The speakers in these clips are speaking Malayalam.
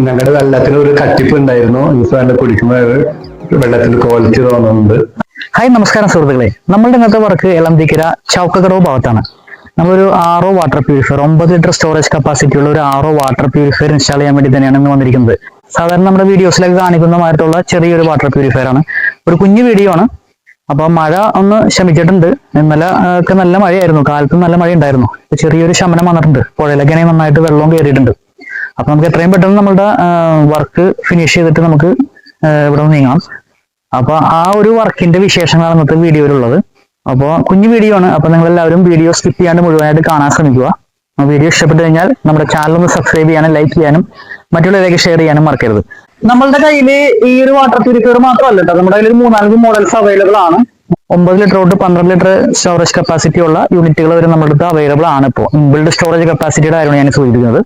ഞങ്ങളുടെ വെള്ളത്തിന് ഒരു കട്ടിപ്പ് ഉണ്ടായിരുന്നു. ഈ സാധനം കുടിക്കുമ്പോൾ വെള്ളത്തിന്റെ ക്വാളിറ്റി തോന്നുന്നുണ്ട്. ഹായ്, നമസ്കാരം സുഹൃത്തുക്കളെ. നമ്മളുടെ ഇന്നത്തെ വർക്ക് എളന്തിക്കര ചൗക്കക്കടവ് ഭാഗത്താണ്. നമ്മളൊരു RO water purifier 9 litre storage capacity ഉള്ള ഒരു RO വാട്ടർ പ്യൂരിഫയർ ഇൻസ്റ്റാൾ ചെയ്യാൻ വേണ്ടി തന്നെയാണ് ഇന്ന് വന്നിരിക്കുന്നത്. സാധാരണ നമ്മുടെ വീഡിയോസിലൊക്കെ കാണിക്കുന്ന മാതിരിയുള്ള ചെറിയൊരു വാട്ടർ പ്യൂരിഫയർ ആണ്. ഒരു കുഞ്ഞു വീഡിയോ ആണ്. അപ്പൊ മഴ ഒന്ന് ശമിച്ചിട്ടുണ്ട്. ഇന്നലെ ഒക്കെ നല്ല മഴയായിരുന്നു, കാലത്ത് നല്ല മഴ ഉണ്ടായിരുന്നു. ചെറിയൊരു ശമനം വന്നിട്ടുണ്ട്. പുഴയിലൊക്കെ നന്നായിട്ട് വെള്ളവും കയറിയിട്ടുണ്ട്. അപ്പൊ നമുക്ക് എത്രയും പെട്ടെന്ന് നമ്മുടെ വർക്ക് ഫിനിഷ് ചെയ്തിട്ട് നമുക്ക് ഇവിടെ നിന്ന് നീങ്ങാം. അപ്പൊ ആ ഒരു വർക്കിന്റെ വിശേഷങ്ങളാണ് ഇന്നത്തെ വീഡിയോയിലുള്ളത്. അപ്പോൾ കുഞ്ഞു വീഡിയോ ആണ്. അപ്പൊ നിങ്ങൾ എല്ലാവരും വീഡിയോ സ്കിപ്പ് ചെയ്യാണ്ട് മുഴുവനായിട്ട് കാണാൻ ശ്രമിക്കുക. വീഡിയോ ഇഷ്ടപ്പെട്ടു കഴിഞ്ഞാൽ നമ്മുടെ ചാനൽ ഒന്ന് സബ്സ്ക്രൈബ് ചെയ്യാനും ലൈക്ക് ചെയ്യാനും മറ്റുള്ളവരിലേക്ക് ഷെയർ ചെയ്യാനും മറക്കരുത്. നമ്മളുടെ കയ്യിൽ ഈ ഒരു വാട്ടർ പ്യൂരിഫയർ മാത്രമല്ല കേട്ടോ, നമ്മുടെ കയ്യിൽ 3-4 മോഡൽസ് അവൈലബിൾ ആണ്. 9 ലിറ്റർ തൊട്ട് 12 ലിറ്റർ സ്റ്റോറേജ് കപ്പാസിറ്റി ഉള്ള യൂണിറ്റുകൾ വരെ നമ്മുടെ അടുത്ത് അവൈലബിൾ ആണ്. ഇപ്പോൾ ഇൻബിൽഡ് സ്റ്റോറേജ് കപ്പാസിറ്റിയുടെ കാര്യമാണ് ഞാൻ സൂചിപ്പിക്കുന്നത്.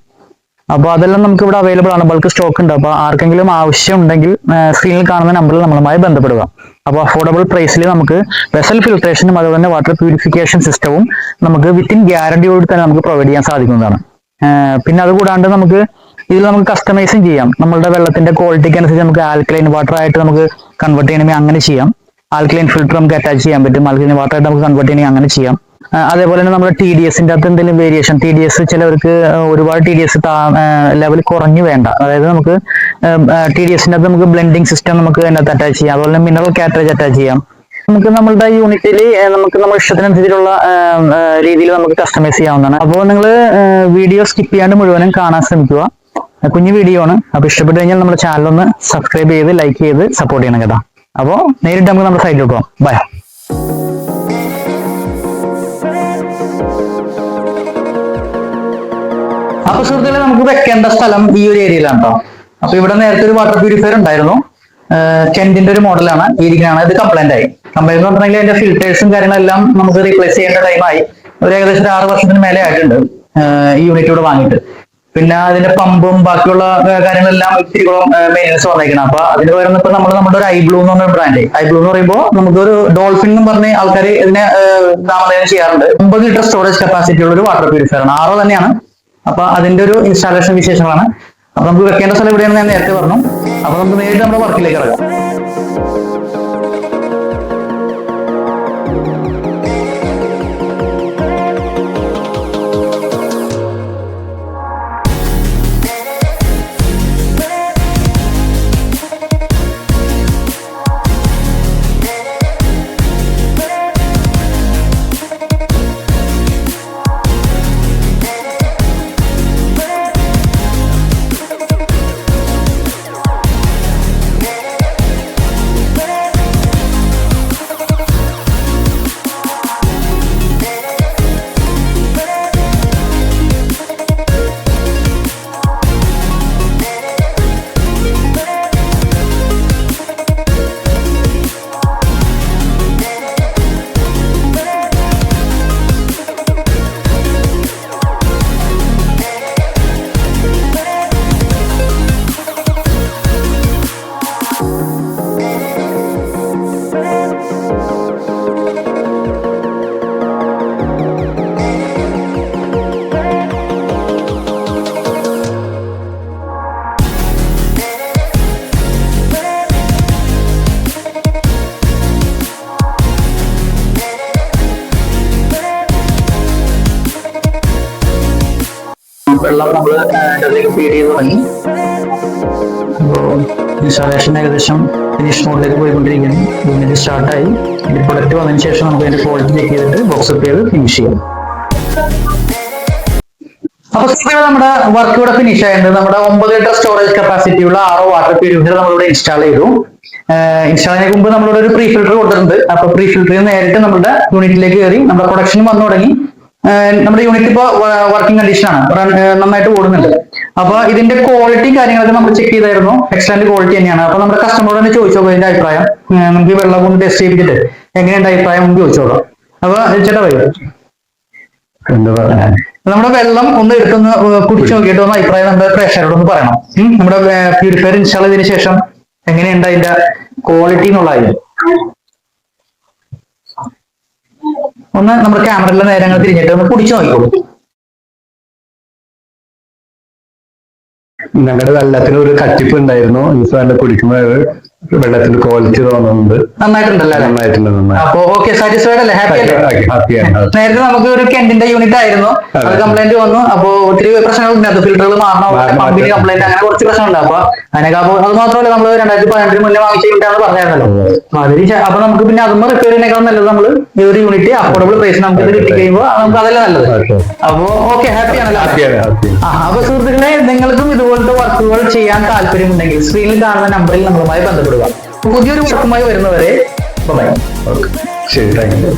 അപ്പോൾ അതെല്ലാം നമുക്ക് ഇവിടെ അവൈലബിൾ ആണ്. ബൾക്ക് സ്റ്റോക്ക് ഉണ്ട്. അപ്പോൾ ആർക്കെങ്കിലും ആവശ്യം ഉണ്ടെങ്കിൽ സ്ക്രീനിൽ കാണുന്ന നമ്പറിൽ നമ്മളുമായി ബന്ധപ്പെടുക. അപ്പോൾ അഫോർഡബിൾ പ്രൈസിൽ നമുക്ക് വെസൽ ഫിൽട്രേഷനും അതുപോലെ തന്നെ വാട്ടർ പ്യൂരിഫിക്കേഷൻ സിസ്റ്റവും നമുക്ക് വിത്തിൻ ഗ്യാരണ്ടിയോട് തന്നെ നമുക്ക് പ്രൊവൈഡ് ചെയ്യാൻ സാധിക്കുന്നതാണ്. പിന്നെ അതുകൂടാണ്ട് ഇതിൽ നമുക്ക് കസ്റ്റമൈസും ചെയ്യാം. നമ്മളുടെ വെള്ളത്തിന്റെ ക്വാളിറ്റിക്ക് അനുസരിച്ച് നമുക്ക് ആൽക്കലൈൻ വാട്ടർ ആയിട്ട് നമുക്ക് കൺവേർട്ട് ചെയ്യണമെങ്കിൽ അങ്ങനെ ചെയ്യാം. ആൽക്കലൈൻ ഫിൽറ്റർ നമുക്ക് അറ്റാച്ച് ചെയ്യാൻ പറ്റും. ആൽക്കലൈൻ വാട്ടർ ആയിട്ട് നമുക്ക് കൺവേർട്ട് ചെയ്യണമെങ്കിൽ അങ്ങനെ ചെയ്യാം. അതേപോലെ തന്നെ നമ്മുടെ TDS അകത്ത് എന്തെങ്കിലും വേരിയേഷൻ, TDS ചിലവർക്ക് ഒരുപാട് TDS ലെവൽ കുറഞ്ഞു വേണ്ട. അതായത് നമുക്ക് TDS അകത്ത് നമുക്ക് ബ്ലെൻഡിങ് സിസ്റ്റം നമുക്ക് അതിനകത്ത് അറ്റാച്ച് ചെയ്യാം. അതുപോലെ തന്നെ മിനറൽ കാറ്ററേജ് അറ്റാച്ച് ചെയ്യാം. നമുക്ക് നമ്മളുടെ യൂണിറ്റിൽ നമുക്ക് നമ്മുടെ ഇഷ്ടത്തിനനുസരിച്ചുള്ള രീതിയിൽ നമുക്ക് കസ്റ്റമൈസ് ചെയ്യാവുന്നതാണ്. അപ്പോൾ നിങ്ങൾ വീഡിയോ സ്കിപ്പ് ചെയ്യാണ്ട് മുഴുവനും കാണാൻ ശ്രമിക്കുക. കുഞ്ഞു വീഡിയോ ആണ്. അപ്പൊ ഇഷ്ടപ്പെട്ടു കഴിഞ്ഞാൽ നമ്മുടെ ചാനൽ ഒന്ന് സബ്സ്ക്രൈബ് ചെയ്ത് ലൈക്ക് ചെയ്ത് സപ്പോർട്ട് ചെയ്യണം കേട്ടോ. അപ്പോൾ നേരിട്ട് നമുക്ക് നമ്മുടെ സൈഡിലോട്ട് പോകാം. ബൈ. അപ്പൊ സുഹൃത്തുക്കളെ, നമുക്ക് വെക്കേണ്ട സ്ഥലം ഈ ഒരു ഏരിയയിലാണ് കേട്ടോ. അപ്പൊ ഇവിടെ നേരത്തെ ഒരു വാട്ടർ പ്യൂരിഫയർ ഉണ്ടായിരുന്നു. കെന്റിന്റെ ഒരു മോഡലാണ് ഇരിക്കുന്നതാണ്. ഇത് കംപ്ലൈന്റ് ആയി. കംപ്ലൈന്റ് എന്ന് പറഞ്ഞിട്ടുണ്ടെങ്കിൽ അതിന്റെ ഫിൽറ്റേഴ്സും കാര്യങ്ങളെല്ലാം നമുക്ക് റീപ്ലേസ് ചെയ്യേണ്ട ടൈമായി. ഒരു ഏകദേശം 6 വർഷത്തിന് മേലെ ആയിട്ടുണ്ട് ഈ യൂണിറ്റ് ഇവിടെ വാങ്ങിയിട്ട്. പിന്നെ അതിന്റെ പമ്പും ബാക്കിയുള്ള കാര്യങ്ങളെല്ലാം ഇത്തിരികളും മെയിൻ്റെനൻസ് വന്നേക്കണം. അപ്പൊ അതിന് പകരം ഇപ്പൊ നമ്മുടെ ഒരു ഐബ്ലൂ എന്ന് പറഞ്ഞ ബ്രാൻഡ്. ഐബ്ലൂ എന്ന് പറയുമ്പോൾ നമുക്കൊരു ഡോൾഫിൻ എന്ന് പറഞ്ഞ് ആൾക്കാർ ഇതിനെ നാമധേയം ചെയ്യാറുണ്ട്. 9 ലിറ്റർ സ്റ്റോറേജ് കപ്പാസിറ്റി ഉള്ള ഒരു വാട്ടർ പ്യൂരിഫയർ ആണ്. RO തന്നെയാണ്. അപ്പൊ അതിന്റെ ഒരു ഇൻസ്റ്റാളേഷൻ വിശേഷങ്ങളാണ്. അപ്പൊ നമുക്ക് വെക്കേണ്ട സ്ഥലം എവിടെയാണെന്ന് ഞാൻ നേരത്തെ പറഞ്ഞു. അപ്പൊ നമുക്ക് നേരിട്ട് നമ്മുടെ വർക്കിലേക്ക് ഇറങ്ങാം. വെള്ളം നമ്മൾ അതിലേക്ക് ഫീഡ് ചെയ്ത് തുടങ്ങി. ഇൻസ്റ്റാളേഷൻ ഏകദേശം ഫിനിഷ് മോഡിലേക്ക് പോയിക്കൊണ്ടിരിക്കുന്നു. യൂണിറ്റ് സ്റ്റാർട്ടായി. ഇതിന്റെ പ്രൊഡക്റ്റ് വന്നതിന് ശേഷം നമുക്ക് അതിന്റെ ക്വാളിറ്റി ചെക്ക് ചെയ്തിട്ട് ബോക്സ് അപ്പ് ചെയ്ത് ഫിനിഷ് ചെയ്യാം. അപ്പൊ നമ്മുടെ വർക്ക് ഇവിടെ ഫിനിഷ് ആയിട്ടുണ്ട്. നമ്മുടെ 9 ലിറ്റർ സ്റ്റോറേജ് കപ്പാസിറ്റി ഉള്ള RO വാട്ടർ പ്യൂരിഫയർ നമ്മളിവിടെ ഇൻസ്റ്റാൾ ചെയ്തു. ഇൻസ്റ്റാൾ ചെയ്യുന്നതിന് മുമ്പ് നമ്മളിവിടെ ഒരു പ്രീ ഫിൽറ്റർ കൊടുത്തിട്ടുണ്ട്. അപ്പൊ പ്രീ ഫിൽറ്ററിൽ നേരിട്ട് നമ്മുടെ യൂണിറ്റിലേക്ക് കയറി നമ്മുടെ പ്രൊഡക്ഷൻ വന്നു തുടങ്ങി. നമ്മുടെ യൂണിറ്റ് ഇപ്പോൾ വർക്കിംഗ് കണ്ടീഷനാണ്, നന്നായിട്ട് ഓടുന്നുണ്ട്. അപ്പൊ ഇതിന്റെ ക്വാളിറ്റി കാര്യങ്ങളൊക്കെ നമ്മൾ ചെക്ക് ചെയ്തായിരുന്നു. എക്സലന്റ് ക്വാളിറ്റി തന്നെയാണ്. അപ്പൊ നമ്മുടെ കസ്റ്റമറോട് തന്നെ ചോദിച്ചോ ഇതിന്റെ അഭിപ്രായം. നമുക്ക് വെള്ളം കൊണ്ട് ടെസ്റ്റ് ചെയ്തിട്ട് എങ്ങനെയുണ്ട് അഭിപ്രായം നമുക്ക് ചോദിച്ചോളാം. അപ്പൊ ചേട്ടാ വരും, നമ്മുടെ വെള്ളം ഒന്ന് എടുത്തൊന്ന് കുടിച്ചു നോക്കിയിട്ട് ഒന്ന് അഭിപ്രായം നമ്മുടെ പ്രേക്ഷകരോടൊന്ന് പറയണം. നമ്മുടെ പ്യൂരിഫയർ ഇൻസ്റ്റാൾ ചെയ്തതിനു ശേഷം എങ്ങനെയുണ്ട് അതിന്റെ ക്വാളിറ്റി എന്നുള്ള കാര്യം ഒന്ന് നമ്മുടെ ക്യാമറയിലെ നേരങ്ങൾ തിരിഞ്ഞിട്ട് ഒന്ന് കുടിച്ചു നോക്കിക്കോളൂ. ഞങ്ങളുടെ വെള്ളത്തിന് ഒരു കട്ടിപ്പ് ഉണ്ടായിരുന്നു. ഈ സാറിന്റെ കുടിക്കുമ്പോൾ വെള്ളത്തിന്റെ ക്വാളിറ്റി തോന്നുന്നുണ്ട്. നന്നായിട്ടുണ്ടല്ലേ? നന്നായിട്ടുണ്ട്, നന്നായി. അപ്പൊ ഓക്കെ, സാറ്റിസ്ഫൈഡ് അല്ലേ? ഹാപ്പി അല്ലേ? ഹാപ്പിയാണ്. നേരത്തെ നമുക്ക് ഒരു കെന്റിന്റെ യൂണിറ്റ് ആയിരുന്നു, അത് കംപ്ലൈന്റ് വന്നു. അപ്പൊ ഒത്തിരി പ്രശ്നങ്ങൾ ഉണ്ടായിരുന്നു. ഫിൽറ്ററുകൾ മാറണം, പമ്പിന് കംപ്ലൈന്റ്, അങ്ങനെ കുറച്ച് പ്രശ്നമുണ്ട്. അപ്പൊ അതിനൊക്കെ അത് മാത്രമല്ല, നമ്മൾ 2018 മുന്നേ വാങ്ങിച്ച യൂണിറ്റ് ആണെന്ന് പറഞ്ഞായിരുന്നല്ലോ. അപ്പൊ നമുക്ക് പിന്നെ അതും റിപ്പയർ ചെയ്യുന്നതിനേക്കാൾ നല്ലത് നമ്മൾ ഈ ഒരു യൂണിറ്റ് അഫോർഡബിൾ പ്രൈസ് നമുക്ക് ഇത് കിട്ടി കഴിയുമ്പോൾ നമുക്ക് അതല്ലേ നല്ലത്. അപ്പൊ ഓക്കെ, ഹാപ്പി ആണല്ലോ? അപ്പൊ സുഹൃത്തുക്കളെ, നിങ്ങൾക്കും ഇതുപോലത്തെ വർക്കുകൾ ചെയ്യാൻ താല്പര്യമുണ്ടെങ്കിൽ സ്ക്രീനിൽ കാണുന്ന നമ്പറിൽ നമ്മളുമായി ബന്ധപ്പെടുക. പുതിയൊരു വർക്കുമായി വരുന്നവരെ ബൈ. ശരി, താങ്ക് യു.